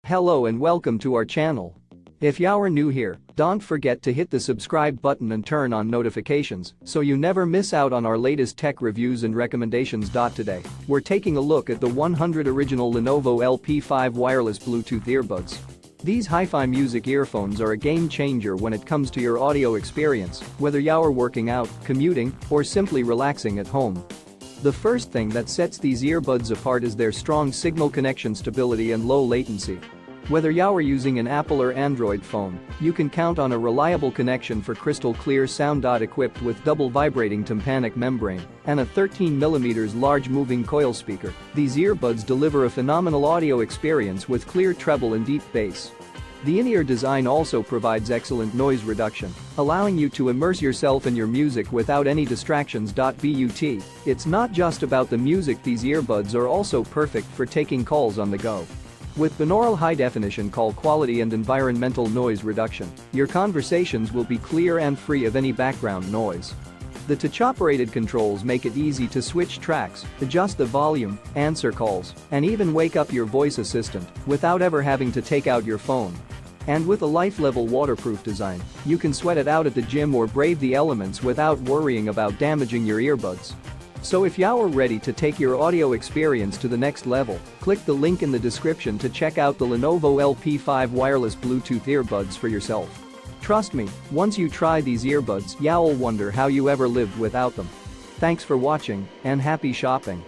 Hello and welcome to our channel. If you are new here, don't forget to hit the subscribe button and turn on notifications so you never miss out on our latest tech reviews and recommendations. Today, we're taking a look at the 100 original Lenovo LP5 wireless Bluetooth earbuds. These HiFi music earphones are a game changer when it comes to your audio experience, whether you're working out, commuting, or simply relaxing at home. The first thing that sets these earbuds apart is their strong signal connection stability and low latency. Whether you're using an Apple or Android phone, you can count on a reliable connection for crystal clear sound. Equipped with double vibrating tympanic membrane and a 13mm large moving coil speaker, these earbuds deliver a phenomenal audio experience with clear treble and deep bass. The in-ear design also provides excellent noise reduction, allowing you to immerse yourself in your music without any distractions. But it's not just about the music, these earbuds are also perfect for taking calls on the go. With binaural high-definition call quality and environmental noise reduction, your conversations will be clear and free of any background noise. The touch-operated controls make it easy to switch tracks, adjust the volume, answer calls, and even wake up your voice assistant without ever having to take out your phone. And with a life-level waterproof design, you can sweat it out at the gym or brave the elements without worrying about damaging your earbuds. So if you're ready to take your audio experience to the next level, click the link in the description to check out the Lenovo LP5 wireless Bluetooth earbuds for yourself. Trust me, once you try these earbuds, you'll wonder how you ever lived without them. Thanks for watching and happy shopping.